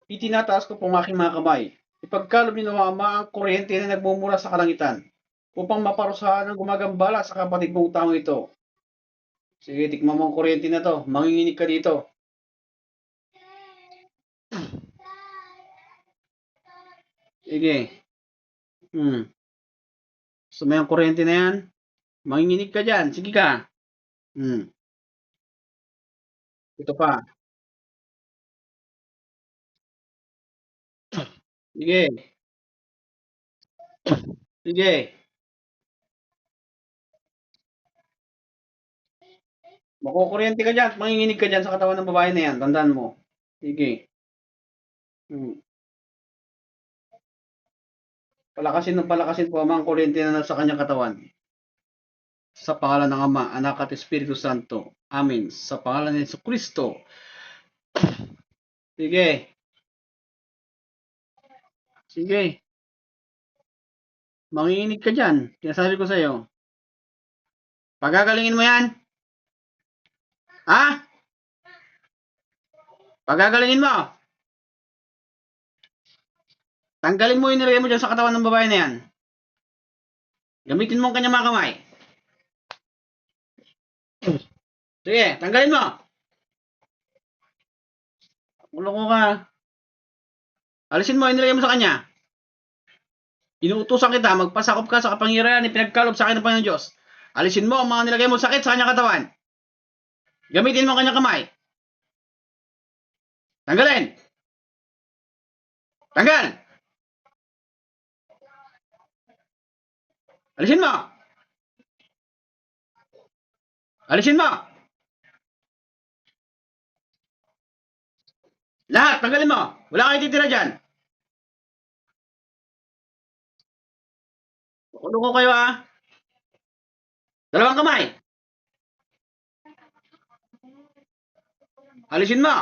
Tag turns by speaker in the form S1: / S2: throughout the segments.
S1: Itinataas ko po ang aking mga kamay. Ipagkaloob niyo nawa Ama ang kuryente na nagmumula sa kalangitan upang maparusahan ang gumagambala sa kapatid mong taong ito. Sige, tikman mo ang kuryente na to. Manginginig ka dito. Sige. Gusto mo yung kuryente na yan? Manginginig ka dyan. Sige ka. Ito pa. Sige. Sige. Makukuryente ka dyan at manginginig ka dyan sa katawan ng babae na yan. Tandaan mo. Sige. Palakasin ng palakasin po ang kuryente na nasa kanyang katawan. Sa pangalan ng Ama, Anak at Espiritu Santo. Amen. Sa pangalan ni Yesu Kristo. Sige. Sige. Manginginig ka dyan. Sinasabi ko sa'yo. Pagagalingin mo yan. Ha? Pagagalingin mo. Tanggalin mo yung nilagay mo dyan sa katawan ng babae na yan. Gamitin mo ang kanyang mga kamay. Sige, tanggalin mo. Uloko ka. Alisin mo yung nilagay mo sa kanya. Inuutusan kita, magpasakop ka sa kapangyarihan ni pinagkalob sa akin ng Panginoon Diyos. Alisin mo ang mga nilagay mo sakit sa kanyang katawan. Gamitin mo ang kanyang kamay. Tanggalin. Tanggal. Alisin mo. Alisin mo. Lahat, tanggalin mo. Wala kang ititira dyan. Kulo ko kayo ah. Dalawang kamay. Alisin mo.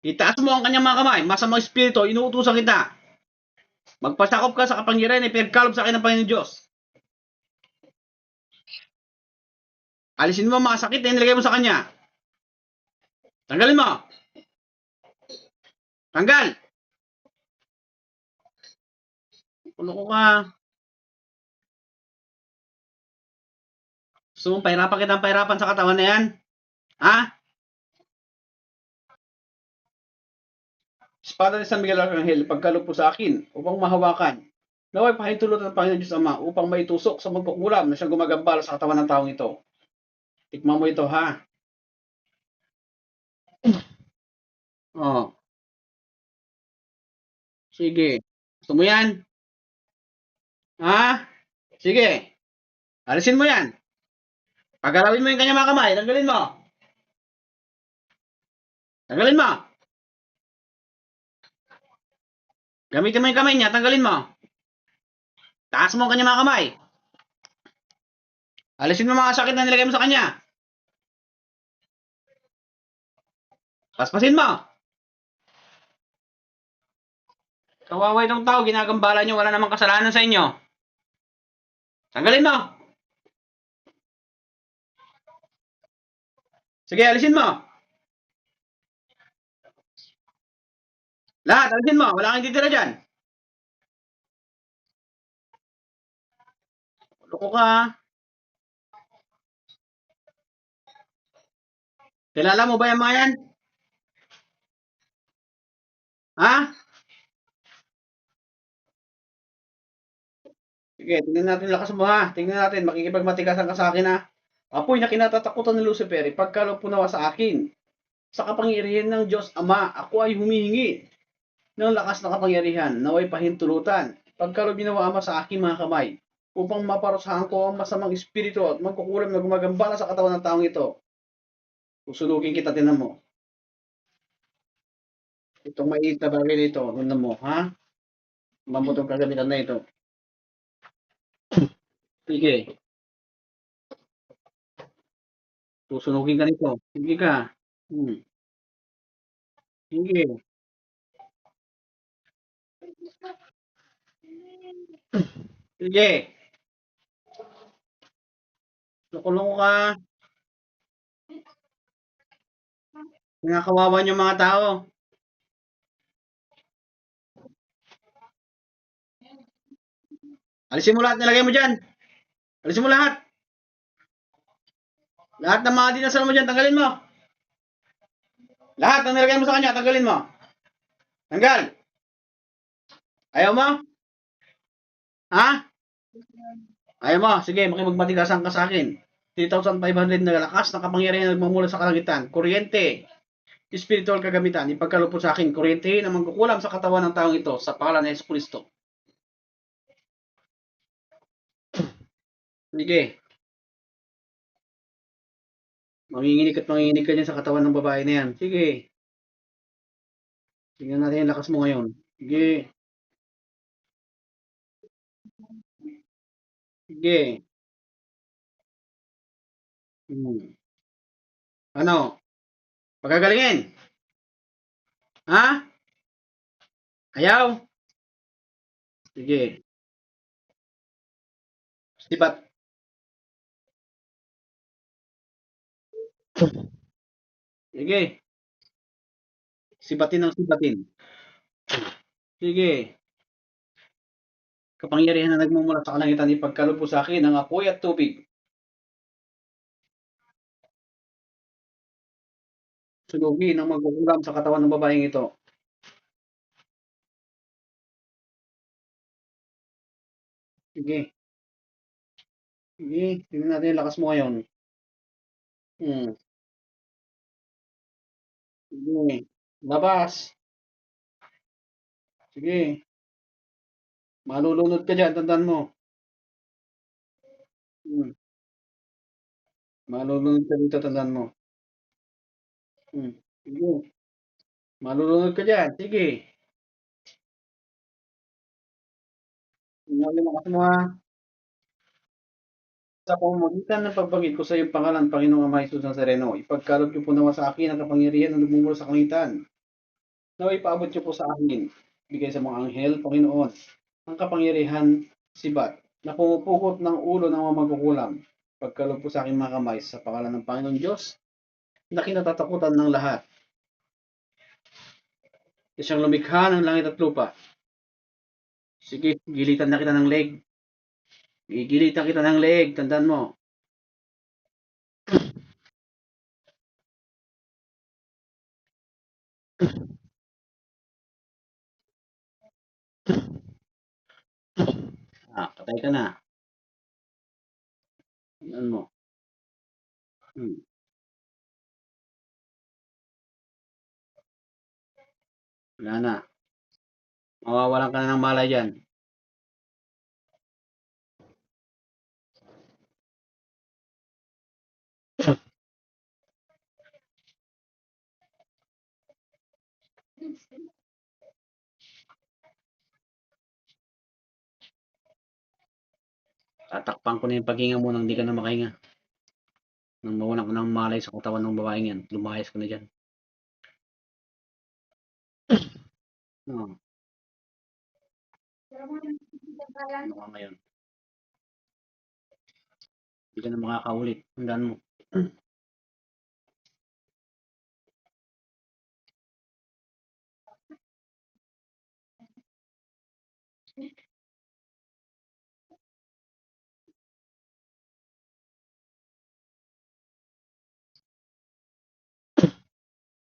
S1: Itaas mo ang kanyang mga kamay. Masamang espiritu, inuutusan kita. Magpasakop ka sa kapangyarihan na pinagkalob sa akin ng Panginoon Diyos. Alisin mo ang mga sakit na inilagay mo sa kanya. Tanggalin mo. Tanggal. Kulo ko ka. Gusto mong pahirapan kitang pahirapan sa katawan na yan? Ha? Espada ni San Miguel Arcangel, pagkaloob po sa akin upang mahawakan. Naway pahintulot ng Panginoon Diyos Ama upang maitusok sa magkukulam na siyang gumagambala sa katawan ng taong ito. Tikman mo ito ha. Oh. Sige. Gusto mo yan? Ha? Sige. Alisin mo yan. Pagalawin mo yung kanyang mga kamay. Tanggalin mo. Tanggalin mo. Gamitin mo yung kamay niya. Tanggalin mo. Taas mo ang kanyang mga kamay. Alisin mo mga sakit na nilagay mo sa kanya. Paspasin mo. Kawawa itong tao. Ginagambala nyo. Wala namang kasalanan sa inyo. Tanggalin mo. Sige, alisin mo. Lahat, alisin mo. Wala kang titira dyan. Loko ka. Kilala mo ba yung mga yan? Ha? Sige, tingnan natin lakas mo ha. Tingnan natin, makikipagmatigasan ka sa akin ha. Apoy na kinatatakutan ni Lucifer, ipagkaloob po nawa sa akin. Sa kapangyarihan ng Diyos Ama, ako ay humihingi ng lakas na kapangyarihan, naway pahintulutan. Pagkaloob nawa Ama sa aking mga kamay, upang maparusahan ko ang masamang espiritu at magkukulam na gumagambala sa katawan ng taong ito. Susunugin kita, tinan mo. Itong maiit na bagay nito, tinan mo, ha? Mamutong kagamitan na ito. Sige. Susunugin ka nito. Sige ka. Sige. Sige. Nakulong ka. Kinakawawa niyo mga tao. Alisin mo lahat, nilagay mo dyan. Alisin mo lahat. Lahat ng mga dinasal mo dyan, tanggalin mo. Lahat ng nilagay mo sa kanya, tanggalin mo. Tanggal. Ayaw mo? Ha? Ayaw mo? Sige, makipagbatigasan ka sa akin. 3,500 na lakas na kapangyarihan na nagmumula sa kalangitan. Kuryente. Spiritual kagamitan. Ipagkaloob sa akin. Kuryente na mangkukulam sa katawan ng taong ito sa pangalan ng Yesu Kristo. Sige. Manginginig ka dyan sa katawan ng babae na yan. Sige. Tingnan natin yung lakas mo ngayon. Sige. Sige. Hmm. Ano? Pagagalingin? Ha? Ayaw? Sige. Sibat. Sige. Sibatin ng sibatin. Sige. Kapangyarihan na nagmumula sa kalangitan, ipagkaloob po sa akin ng apoy at tubig. Sunugin ang magkukulam sa katawan ng babaeng ito. Sige. Sige. Tingnan natin yung lakas mo ngayon. Hmm. Sige. Labas. Sige. Malulunod ka dyan, tandaan mo. Hmm. Malulunod ka dito, tandaan mo. Hmm. Sige. Malulunod ka dyan. Sige. Tingnan mo yung lakas mo ha. Sa pamamagitan ng pagbagit ko sa iyong pangalan, Panginoong Ama Jesus Nazareno, ipagkaloob niyo po naman sa akin ang kapangyarihan na nagmumula sa kalangitan. Naway paabot niyo po sa akin, bigay sa mga anghel, Panginoon, ang kapangyarihan sibat na pumupugot ng ulo ng mga magkukulam. Pagkaloob po sa akin mga kamay sa pangalan ng Panginoon Diyos na kinatatakutan ng lahat. Siyang lumikha ng langit at lupa. Sige, gilitan na kita ng leg. Gigilitan kita ng leg, tandaan mo. Patay ka na. Tandaan mo. Hmm. Wala na. Mawawalan ka na ng malay dyan. Tatakpan ko na yung paghinga mo nang di ka na makahinga. Nang mawalan ka ng malay sa katawan ng babaeng yan. Lumayas ka na dyan. No. Ano ka ngayon? Hindi ka na makakaulit. Tandaan mo.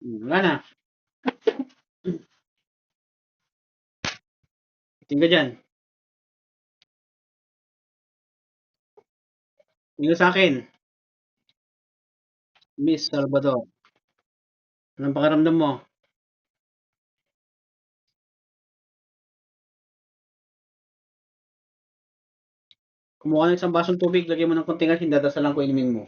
S1: Wala na. Tingin ka dyan. Tingin ka sa akin. Miss Salvador. Anong pakiramdam mo? Kumuha ka ng isang basong tubig, lagyan mo ng konting asin, dadasalan ko inumin mo.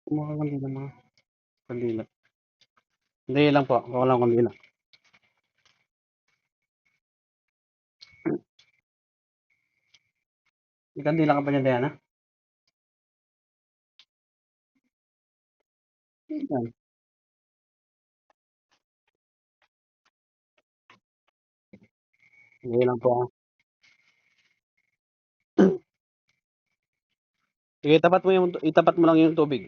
S1: Kumuha ka lang ng mga kandila. Hindi lang po. Kuha lang kandila. May kandila ka pa dyan, Diana? Yan. Sige lang po. Sige, itapat mo lang yung tubig.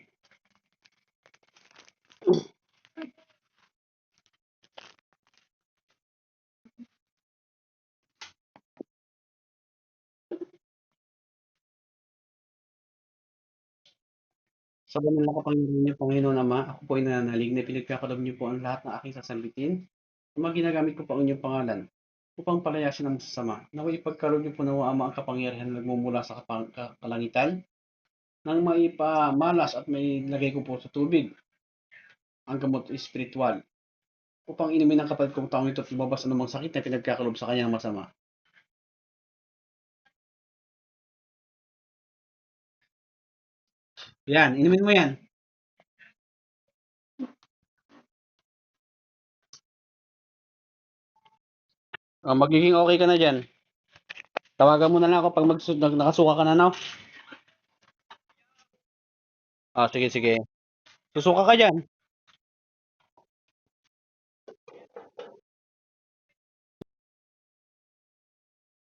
S1: Sa banal na kapangyarihan niyo, Panginoon Ama, ako po ay nananalig na pinagkakalob niyo po ang lahat ng aking sasambitin. Mga ginagamit ko po ang inyong pangalan upang palayasin ang masasama. Naway ipagkaloob niyo po na Ama ang kapangyarihan na nagmumula sa kalangitan nang maipamalas at may lagay ko po sa tubig ang gamot espiritual upang inumin ng kapatid kong taong ito at lumabas anumang sakit na pinagkakalob sa kanyang masama. Yan, inumin mo yan. Magiging okay ka na dyan. Tawagan mo na lang ako pag nakasuka ka na, no? Sige, sige. Susuka ka dyan.